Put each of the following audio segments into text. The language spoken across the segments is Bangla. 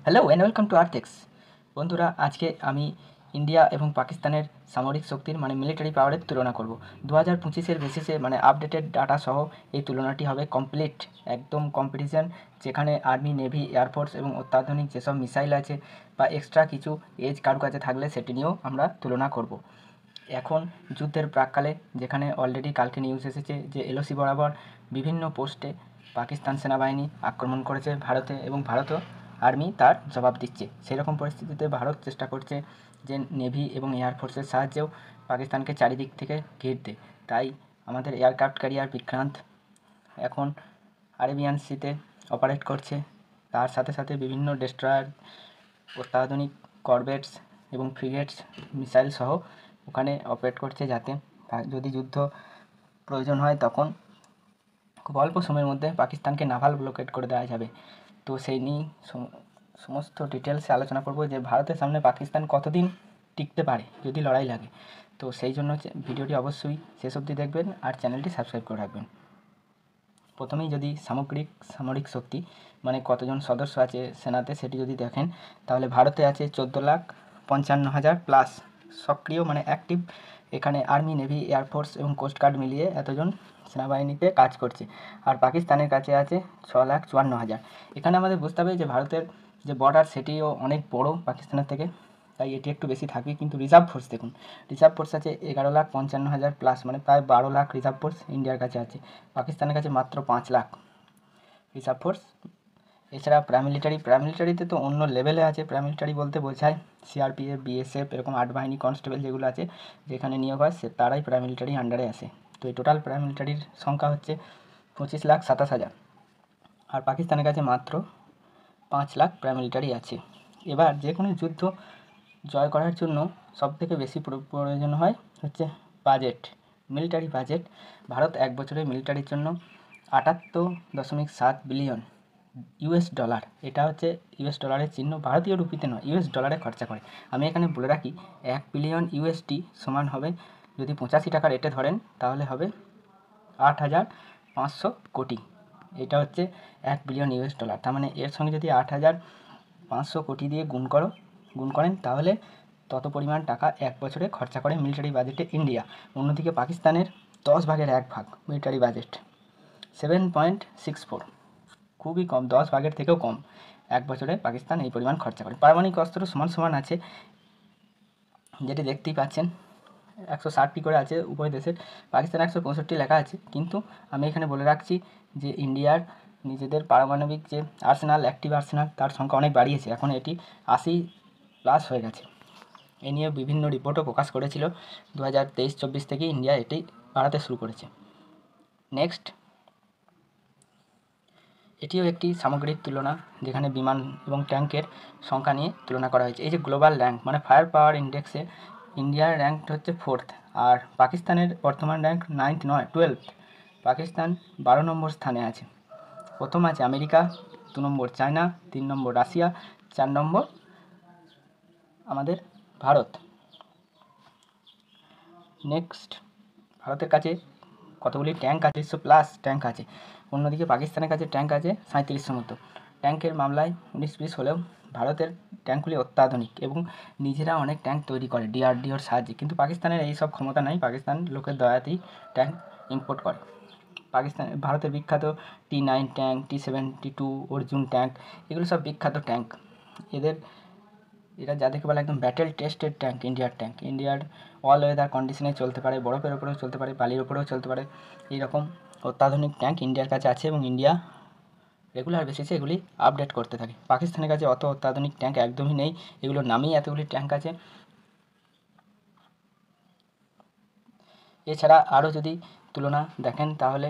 Hello and welcome to Arthex. বন্ধুরা, আজকে আমি ইন্ডিয়া এবং পাকিস্তানের সামরিক শক্তির মিলিটারি পাওয়ারের তুলনা করব 2025-এর বেসিসে, আপডেটেড ডাটা সহ। এই তুলনাটি হবে কমপ্লিট, একদম কম্পিটিশান, যেখানে আর্মি, নেভি, এয়ারফোর্স এবং অত্যাধুনিক যেসব মিসাইল আছে বা এক্সট্রা কিছু এজ কারো কাছে থাকলে সেটি নিয়েও আমরা তুলনা করব। এখন যুদ্ধের প্রাক্কালে, যেখানে অলরেডি কালকে নিউজ এসেছে যে এলওসি বরাবর বিভিন্ন পোস্টে পাকিস্তান সেনাবাহিনী আক্রমণ করেছে ভারতে, এবং ভারতও আর্মি তার জবাব দিচ্ছে। সেরকম পরিস্থিতিতে ভারত চেষ্টা করছে যে নেভি এবং এয়ারফোর্সের সাহায্যেও পাকিস্তানকে চারিদিক থেকে ঘিরতে। তাই আমাদের এয়ারক্রাফট ক্যারিয়ার বিক্রান্ত এখন আরেবিয়ান সিতে অপারেট করছে। তার সাথে সাথে বিভিন্ন ডেস্ট্রয়ার, অত্যাধুনিক করভেটস এবং ফ্রিগেটস মিসাইল সহ ওখানে অপারেট করছে, যাতে যদি যুদ্ধ প্রয়োজন হয় তখন খুব অল্প সময়ের মধ্যে পাকিস্তানকে নাভাল ব্লকেড করে দেওয়া যাবে। তো সেই নিয়ে সমস্ত ডিটেলসে আলোচনা করব যে ভারতের সামনে পাকিস্তান কতদিন টিকতে পারে যদি লড়াই লাগে। তো সেই জন্য ভিডিওটি অবশ্যই শেষ অবধি দেখবেন আর চ্যানেলটি সাবস্ক্রাইব করে রাখবেন। প্রথমেই যদি সামরিক শক্তি, কতজন সদস্য আছে সেনাতে, সেটি যদি দেখেন, তাহলে ভারতে আছে 14,55,000 প্লাস সক্রিয়, অ্যাক্টিভ। এখানে আর্মি, নেভি, এয়ারফোর্স এবং কোস্টগার্ড মিলিয়ে এতজন সেনাবাহিনীতে কাজ করছে। আর পাকিস্তানের কাছে আছে 6,54,000। এখানে আমাদের বুঝতে হবে যে ভারতের যে বর্ডার সেটিও অনেক বড় পাকিস্তানের থেকে, তাই এটি একটু বেশি থাকবে। কিন্তু রিজার্ভ ফোর্স দেখুন, রিজার্ভ ফোর্স আছে 11,55,000 প্লাস, প্রায় 12 লাখ রিজার্ভ ফোর্স ইন্ডিয়ার কাছে আছে। পাকিস্তানের কাছে মাত্র 5 লাখ রিজার্ভ ফোর্স। এছাড়া প্যারামিলিটারিতে তো অন্য লেভেলে আছে। প্যারামিলিটারি বলতে বোঝায় সিআরপিএফ, বিএসএফ, এরকম 8 বাহিনী কনস্টেবল যেগুলো আছে, যেখানে নিয়োগ হয় তারাই প্যারামিলিটারি আন্ডারে আসে। তো এই টোটাল প্যারামিলিটারির সংখ্যা হচ্ছে 25,27,000। আর পাকিস্তানের কাছে মাত্র 5 লাখ প্যারামিলিটারি আছে। এবার যে কোনো যুদ্ধ জয় করার জন্য সবথেকে বেশি প্রয়োজন হয় হচ্ছে বাজেট, মিলিটারি বাজেট। ভারত এক বছরে মিলিটারির জন্য 78.7 বিলিয়ন ইউএস ডলার, এটা হচ্ছে ইউএস ডলারের চিহ্ন, ভারতীয় রুপিতে নয়, ইউএস ডলারে খরচা করে। আমি এখানে বলে রাখি, 1 বিলিয়ন ইউএসডি সমান হবে, যদি 85 টাকা রেটে ধরেন, তাহলে হবে 8,500 কোটি। এটা হচ্ছে 1 বিলিয়ন ইউএস ডলার। তার এর সঙ্গে যদি 8,500 কোটি দিয়ে গুণ করেন, তাহলে তত পরিমাণ টাকা এক বছরে খরচা করে মিলিটারি বাজেটে ইন্ডিয়া। অন্যদিকে পাকিস্তানের 10 ভাগের 1 ভাগ মিলিটারি বাজেট, 7.64, খুবই কম, 10 ভাগের থেকেও কম। এক বছরে পাকিস্তান এই পরিমাণ খরচা করে। পারমাণবিক অস্ত্র সমান আছে, যেটি দেখতেই পাচ্ছেন, 160টি করে আছে উভয় দেশের। পাকিস্তান 165 লেখা আছে, কিন্তু আমি এখানে বলে রাখছি যে ইন্ডিয়ার নিজেদের পারমাণবিক যে আর্সেনাল, অ্যাক্টিভ আর্সেনাল, তার সংখ্যা অনেক বাড়িয়েছে, এখন এটি 80+ হয়ে গেছে। এ নিয়ে বিভিন্ন রিপোর্টও প্রকাশ করেছিল। 2023-24 থেকে ইন্ডিয়া এটি বাড়াতে শুরু করেছে। নেক্সট, এটিও একটি সামগ্রিক তুলনা, যেখানে বিমান এবং ট্যাঙ্কের সংখ্যা নিয়ে তুলনা করা হয়েছে। এই যে গ্লোবাল র্যাঙ্ক, ফায়ার পাওয়ার ইন্ডেক্সে ইন্ডিয়ার র্যাঙ্ক হচ্ছে 4th, আর পাকিস্তানের বর্তমান র্যাঙ্ক 9th নয়, 12th। পাকিস্তান 12 নম্বর স্থানে আছে। প্রথম আছে আমেরিকা, 2 নম্বর চায়না, 3 নম্বর রাশিয়া, 4 নম্বর আমাদের ভারত। নেক্সট, ভারতের কাছে কতগুলি ট্যাঙ্ক আছে, 100+ ট্যাঙ্ক আছে। অন্যদিকে পাকিস্তানের কাছে ট্যাঙ্ক আছে 3700 মতো। ট্যাঙ্কের মামলায় 19-20 হলেও ভারতের ট্যাঙ্কগুলি অত্যাধুনিক এবং নিজেরা অনেক ট্যাঙ্ক তৈরি করে ডিআরডিওর সাহায্যে। কিন্তু পাকিস্তানের এই সব ক্ষমতা নাই, পাকিস্তান লোকের দয়াতেই ট্যাঙ্ক ইম্পোর্ট করে। ভারতের বিখ্যাত T9 tank, T72 Arjun tank, এগুলো সব বিখ্যাত ট্যাঙ্ক। এরা যাদেরকে বলে একদম ব্যাটেল টেস্টেড ট্যাঙ্ক, ইন্ডিয়ার অল ওয়েদার কন্ডিশনে চলতে পারে, বরফের ওপরেও চলতে পারে, বালির ওপরেও চলতে পারে। এইরকম অত্যাধুনিক ট্যাঙ্ক ইন্ডিয়ার কাছে আছে, এবং ইন্ডিয়া রেগুলার বেসিসে এগুলি আপডেট করতে থাকে। পাকিস্তানের কাছে অত অত্যাধুনিক ট্যাঙ্ক একদমই নেই, এগুলোর নামেই এতগুলি ট্যাঙ্ক আছে। এছাড়া আরও যদি তুলনা দেখেন, তাহলে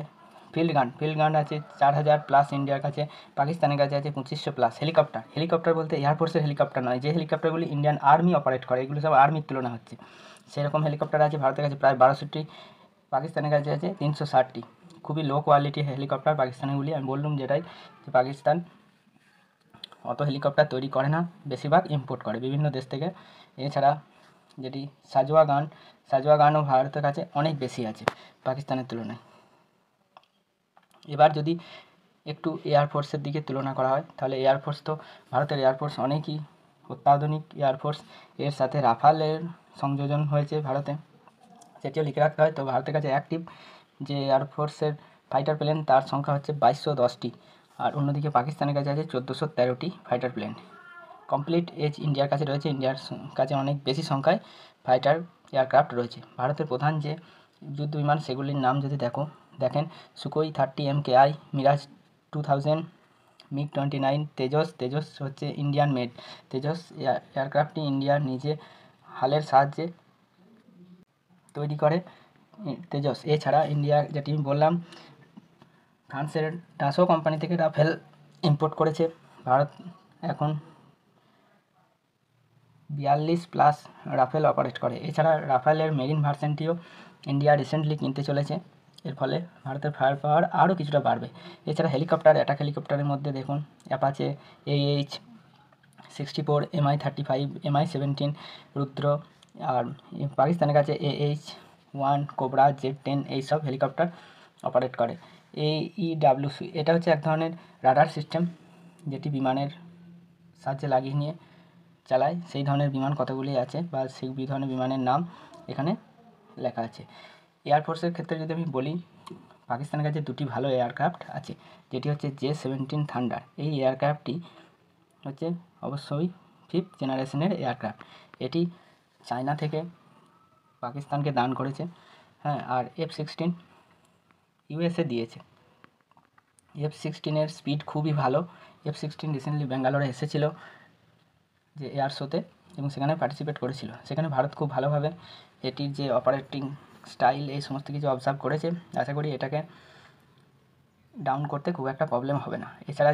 ফিল্ড গান আছে 4,000+ ইন্ডিয়ার কাছে, পাকিস্তানের কাছে আছে 2500+। হেলিকপ্টার বলতে এয়ারফোর্সের হেলিকপ্টার নয়, যে হেলিকপ্টারগুলি ইন্ডিয়ান আর্মি অপারেট করে, এগুলো সব আর্মির তুলনা হচ্ছে, সেরকম হেলিকপ্টার আছে ভারতের কাছে প্রায় 1200টি, পাকিস্তানের কাছে আছে 360টি। খুবই লো কোয়ালিটি হেলিকপ্টার পাকিস্তানেরগুলি। আমি বললাম যেটাই, যে পাকিস্তান অত হেলিকপ্টার তৈরি করে না, বেশিরভাগ ইম্পোর্ট করে বিভিন্ন দেশ থেকে। এছাড়া যেটি সাজোয়া গানও ভারতের কাছে অনেক বেশি আছে পাকিস্তানের তুলনায়। এবার যদি একটু এয়ারফোর্সের দিকে তুলনা করা হয়, তাহলে এয়ারফোর্স তো ভারতের এয়ারফোর্স অনেকই অত্যাধুনিক এয়ারফোর্স। এর সাথে রাফালের সংযোজন হয়েছে ভারতে, সেটিও লিখে রাখতে হয়। তো ভারতের কাছে অ্যাক্টিভ যে এয়ারফোর্সের ফাইটার প্লেন তার সংখ্যা হচ্ছে 2210টি, আর অন্যদিকে পাকিস্তানের কাছে আছে 1413টি ফাইটার প্লেন। কমপ্লিট এজ ইন্ডিয়ার কাছে রয়েছে, ইন্ডিয়ার কাছে অনেক বেশি সংখ্যায় ফাইটার এয়ারক্রাফট রয়েছে। ভারতের প্রধান যে যুদ্ধ বিমান সেগুলির নাম যদি দেখেন সুকোই 30 MKI, মিরাজ 2000, MiG-29, তেজস হচ্ছে ইন্ডিয়ান মেড। তেজস এয়ারক্রাফটটি ইন্ডিয়ার নিজে হালের সাহায্যে তৈরি করে তেজস। এছাড়া ইন্ডিয়া, যেটি বললাম, ফ্রান্সের ডাসো কোম্পানি থেকে রাফেল ইম্পোর্ট করেছে। ভারত এখন 42+ রাফেল অপারেট করে। এছাড়া রাফেলের মেরিন ভার্সনটিও ইন্ডিয়া রিসেন্টলি কিনতে চলেছে, এর ফলে ভারতের ফায়ার পাওয়ার আরও কিছুটা বাড়বে। এছাড়া হেলিকপ্টার, অ্যাটাক হেলিকপ্টারের মধ্যে দেখুন অ্যাপাচে AH-64, MI-35, MI-17 রুদ্র, আর পাকিস্তানের কাছে AH-1, কোবরা, Z-10 এইসব হেলিকপ্টার অপারেট করে। AEWC এটা হচ্ছে এক ধরনের রাডার সিস্টেম, যেটি বিমানের সাহায্যে লাগিয়ে নিয়ে চালায়। সেই ধরনের বিমান কতগুলি আছে বা সেই ধরনের বিমানের নাম এখানে লেখা আছে। এয়ারফোর্সের ক্ষেত্রে যদি আমি বলি, পাকিস্তানের কাছে দুটি ভালো এয়ারক্রাফট আছে, যেটি হচ্ছে J-17 থান্ডার। এই এয়ারক্রাফটটি হচ্ছে অবশ্যই 5th জেনারেশনের এয়ারক্রাফট। এটি চায়না থেকে পাকিস্তানকে দান করেছে, হ্যাঁ। আর F-16 USA দিয়েছে। F-16 স্পিড খুবই ভালো। F-16 রিসেন্টলি ব্যাঙ্গালোরে এসেছিল যে এয়ার শোতে, এবং সেখানে পার্টিসিপেট করেছিল। সেখানে ভারত খুব ভালোভাবে এটির যে অপারেটিং স্টাইল এই সমস্ত কিছু অবজার্ভ করেছে। আশা করি এটাকে ডাউন করতে খুব একটা প্রবলেম হবে না। এছাড়া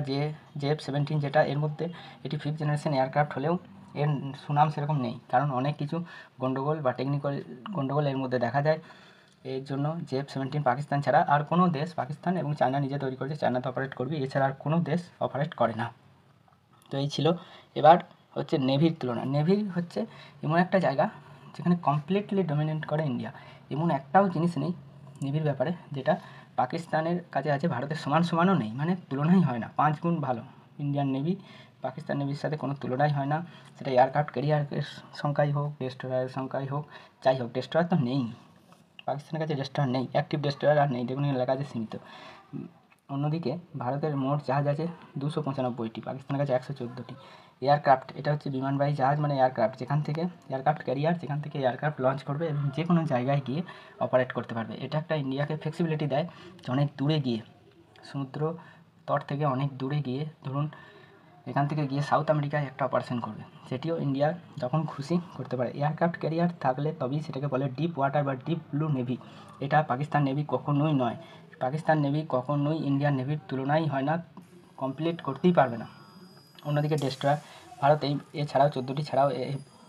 F-17 যেটা, এর মধ্যে এটি 5th জেনারেশন এয়ারক্রাফট হলেও এর সুনাম সেরকম নেই, কারণ অনেক কিছু গণ্ডগোল বা টেকনিক্যাল গণ্ডগোল এর মধ্যে দেখা যায়। এর জন্য F-17 পাকিস্তান ছাড়া আর কোনো দেশ, পাকিস্তান এবং চায়না নিজে তৈরি করেছে, চায়নাতে অপারেট করবে, এছাড়া আর কোনো দেশ অপারেট করে না। তো এই ছিল। এবার হচ্ছে নেভির তুলনা। নেভি হচ্ছে এমন একটা জায়গা যেখানে কমপ্লিটলি ডমিনেট করে ইন্ডিয়া। এমন একটাও জিনিস নেই নেভির ব্যাপারে যেটা পাকিস্তানের কাছে আছে, ভারতের সমানও নেই, মানে তুলনাই হয় না। 5 গুণ ভালো ইন্ডিয়ান নেভি, পাকিস্তান নেভির সাথে কোনো তুলনাই হয় না। সেটা এয়ারক্রাফট ক্যারিয়ারের সংখ্যাই হোক, ডেস্ট্রয়ারের সংখ্যাই হোক, যাই হোক, ডেস্ট্রয়ার তো নেই পাকিস্তানের কাছে, ডেস্ট্রয়ার নেই, অ্যাক্টিভ ডেস্ট্রয়ার আর নেই, দেখুন লেখা আছে সীমিত। অন্যদিকে ভারতের মোট জাহাজ আছে 295টি, পাকিস্তানের কাছে 114টি। এয়ারক্রাফট, এটা হচ্ছে বিমানবাহী জাহাজ, মানে এয়ারক্রাফট যেখান থেকে এয়ারক্রাফট ক্যারিয়ার, যেখান থেকে এয়ারক্রাফট লঞ্চ করবে এবং যে কোনো জায়গায় গিয়ে অপারেট করতে পারবে। এটা একটা ইন্ডিয়াকে ফ্লেক্সিবিলিটি দেয় যে অনেক দূরে গিয়ে, সমুদ্র তট থেকে অনেক দূরে গিয়ে, ধরুন এখান থেকে গিয়ে সাউথ আমেরিকায় একটা অপারেশন করবে, সেটিও ইন্ডিয়া যখন খুশি করতে পারে। এয়ারক্রাফট ক্যারিয়ার থাকলে তবেই সেটাকে বলে ডিপ ওয়াটার বা ডিপ ব্লু নেভি। এটা পাকিস্তান নেভি কখনোই নয়। পাকিস্তান নেভি কখনোই ইন্ডিয়ান নেভির তুলনাই হয় না, কমপ্লিট করতেই পারবে না। অন্যদিকে ডেস্ট্রয়ার, ভারত এছাড়াও 14টি ছাড়াও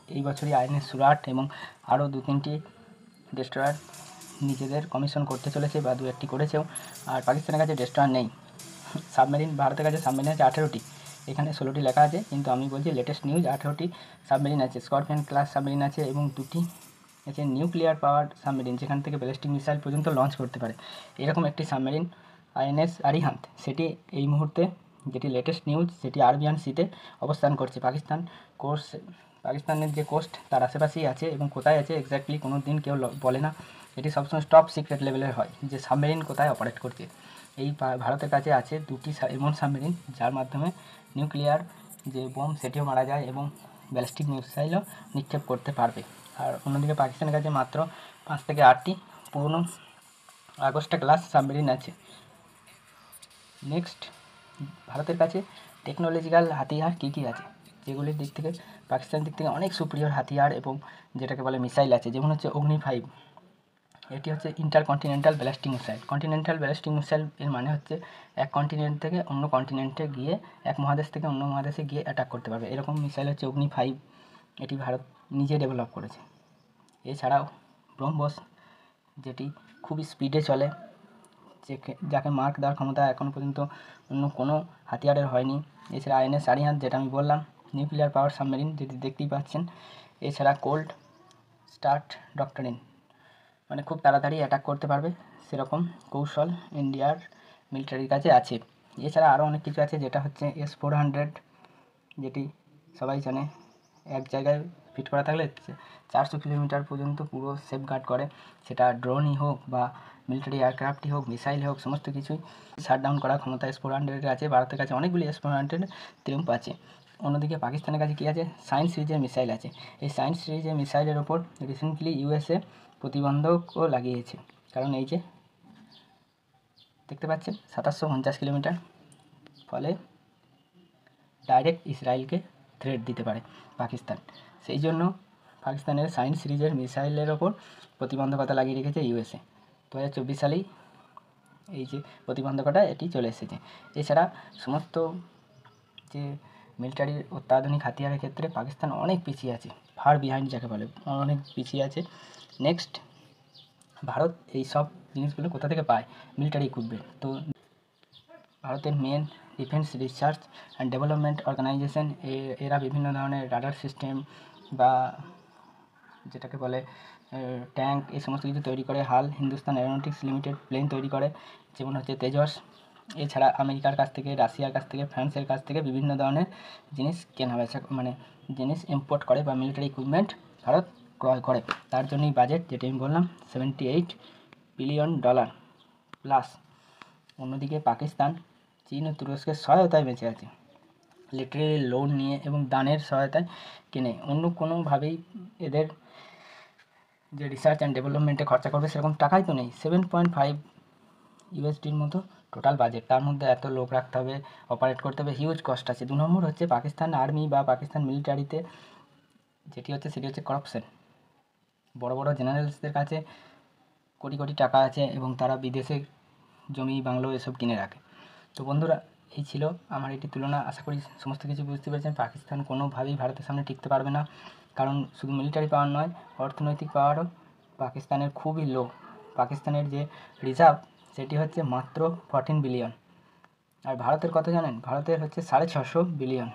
এই বছরই INS সুরাট এবং আরও 2-3টি ডেস্ট্রয়ার নিজেদের কমিশন করতে চলেছে বা 2-1টি করেছেও। আর পাকিস্তানের কাছে ডেস্ট্রয়ার নেই। সাবমেরিন, ভারতের কাছে সাবমেরিন আছে 18টি, এখানে 16টি লেখা আছে, কিন্তু আমি বলছি লেটেস্ট নিউজ 18টি সাবমেরিন আছে। স্করপিয়ন ক্লাস সাবমেরিন আছে এবং 2টি আছে নিউক্লিয়ার পাওয়ার সাবমেরিন, যেখান থেকে ব্যালিস্টিক মিসাইল পর্যন্ত লঞ্চ করতে পারে। এরকম একটি সাবমেরিন INS আরিহান্ত, সেটি এই মুহূর্তে, যেটি লেটেস্ট নিউজ, সেটি আরবিয়ান সিতে অবস্থান করছে। পাকিস্তানের যে কোস্ট তার আশেপাশেই আছে, এবং কোথায় আছে এক্স্যাক্টলি কোনো দিন কেউ বলে না। এটি সবসময় টপ সিক্রেট লেভেলের হয় যে সাবমেরিন কোথায় অপারেট করছে। এই ভারতের কাছে আছে 2টি এমন সাবমেরিন যার মাধ্যমে নিউক্লিয়ার যে বোম সেটিও মারা যায় এবং ব্যালিস্টিক মিসাইলও নিক্ষেপ করতে পারবে। আর অন্যদিকে পাকিস্তানের কাছে মাত্র 5 থেকে 8টি পুরনো আগস্টা ক্লাস সাবমেরিন আছে। নেক্সট, ভারতের কাছে টেকনোলজিক্যাল হাতিয়ার কী কী আছে, যেগুলির দিক থেকে পাকিস্তানের দিক থেকে অনেক সুপিরিয়র হাতিয়ার এবং যেটাকে বলে মিসাইল আছে, যেমন হচ্ছে অগ্নি-5। এটি হচ্ছে intercontinental ballistic missile. Continental ballistic missile এর মানে হচ্ছে এক কন্টিনেন্ট থেকে অন্য কন্টিনেন্টে গিয়ে, এক মহাদেশ থেকে অন্য মহাদেশে গিয়ে অ্যাটাক করতে পারবে, এরকম মিসাইল হচ্ছে অগ্নি-5। এটি ভারত নিজে ডেভেলপ করেছে। এছাড়াও ব্রহ্মস, যেটি খুবই স্পিডে চলে, যাকে মার্ক দেওয়ার ক্ষমতা এখনও পর্যন্ত অন্য কোনো হাতিয়ারের হয়নি। এছাড়া INS আরিহান্ত, যেটা আমি বললাম, নিউক্লিয়ার পাওয়ার সাবমেরিন, যেটি দেখতেই পাচ্ছেন। এছাড়া কোল্ড স্টার্ট ডক্টরিন, মানে খুব তাড়াতাড়ি অ্যাটাক করতে পারবে, সেরকম কৌশল ইন্ডিয়ার মিলিটারির কাছে আছে। এছাড়া আরও অনেক কিছু আছে, যেটা হচ্ছে S-400, যেটি সবাই জানে এক জায়গায় ফিট করা থাকলে 400 কিলোমিটার পর্যন্ত পুরো সেফগার্ড করে। সেটা ড্রোনই হোক বা মিলিটারি এয়ারক্রাফটই হোক, মিসাইল হোক, সমস্ত কিছুই শাটডাউন করার ক্ষমতা S-400 আছে। ভারতের কাছে অনেকগুলি S-400 ত্রিম্প আছে। অন্যদিকে পাকিস্তানের কাছে কী আছে? সায়েন্স সিরিজের মিসাইল আছে। এই সায়েন্স সিরিজের মিসাইলের ওপর রিসেন্টলি ইউএসএ প্রতিবন্ধকও লাগিয়েছে, কারণ এই যে দেখতে পাচ্ছেন 2750 কিলোমিটার, ফলে ডাইরেক্ট ইসরায়েলকে থ্রেট দিতে পারে পাকিস্তান। সেই জন্য পাকিস্তানের সায়েন্স সিরিজের মিসাইলের ওপর প্রতিবন্ধকতা লাগিয়ে রেখেছে ইউএসএ। 2024 সালেই এই যে প্রতিবন্ধকতা এটি চলে এসেছে। এছাড়া সমস্ত যে মিলিটারির অত্যাধুনিক হাতিয়ারের ক্ষেত্রে পাকিস্তান অনেক পিছিয়ে আছে, ফার বিহাইন্ড যাকে বলে, অনেক পিছিয়ে আছে। নেক্সট, ভারত এই সব জিনিসগুলো কোথা থেকে পায়? Military equipment. তো ভারতের main defence research and development organisation, এরা বিভিন্ন ধরনের রাডার সিস্টেম বা যেটাকে বলে ট্যাঙ্ক, এই সমস্ত কিছু তৈরি করে। হাল হিন্দুস্তান এরোনটিক্স লিমিটেড প্লেন তৈরি করে, যেমন হচ্ছে তেজস। এছাড়া আমেরিকার কাছ থেকে, রাশিয়ার কাছ থেকে, ফ্রান্সের কাছ থেকে বিভিন্ন ধরনের জিনিস কেনা বেচা, মানে জিনিস ইম্পোর্ট করে বা মিলিটারি ইকুইপমেন্ট ভারত ক্রয় করে। তার জন্যই বাজেট, যেটা আমি বললাম, $78 বিলিয়ন প্লাস। অন্যদিকে পাকিস্তান চীন ও তুরস্কের সহায়তায় বেঁচে আছে, লিটারেলি লোন নিয়ে এবং দানের সহায়তায় কিনে। অন্য কোনোভাবেই এদের যে রিসার্চ অ্যান্ড ডেভেলপমেন্টে খরচা করবে সেরকম টাকাই তো নেই। 7.5 USDর মতো টোটাল বাজেট, তার মধ্যে এত লোক রাখতে হবে, অপারেট করতে হবে, হিউজ কস্ট আছে। 2 নম্বর হচ্ছে পাকিস্তান আর্মি বা পাকিস্তান মিলিটারিতে যেটি হচ্ছে সেটি হচ্ছে করাপশন। বড় বড় জেনারেলসদের কাছে কোটি কোটি টাকা আছে এবং তারা বিদেশে জমি বাংলো এসব কিনে রাখে। তো বন্ধুরা, এই ছিল আমার এটি তুলনা। আশা করি সমস্ত কিছু বুঝতে পেরেছেন। পাকিস্তান কোনোভাবেই ভারতের সামনে টিকতে পারবে না, কারণ শুধু মিলিটারি পাওয়ার নয়, অর্থনৈতিক পাওয়ারও পাকিস্তানের খুবই লো। পাকিস্তানের যে রিজার্ভ সেটি হচ্ছে মাত্র 14 বিলিয়ন। আর ভারতের কত জানেন? ভারতের হচ্ছে 650 বিলিয়ন।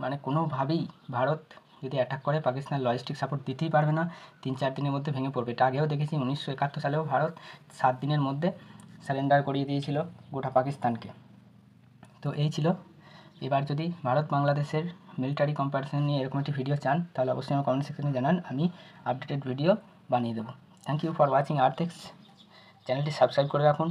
মানে কোনোভাবেই ভারত যদি অ্যাটাক করে, পাকিস্তান লজিস্টিক সাপোর্ট দিতেই পারবে না, 3-4 দিনের মধ্যে ভেঙে পড়বে। এটা আগেও দেখেছি, 1971 সালেও ভারত 7 দিনের মধ্যে সারেন্ডার করিয়ে দিয়েছিল গোটা পাকিস্তানকে। তো এই ছিল। এবার যদি ভারত বাংলাদেশের মিলিটারি কম্প্যারিজন নিয়ে এরকম একটি ভিডিও চান, তাহলে অবশ্যই আমার কমেন্ট সেকশনে জানান, আমি আপডেটেড ভিডিও বানিয়ে দেবো। Thank you for watching Arthex. চ্যানেলটি সাবস্ক্রাইব করে রাখুন।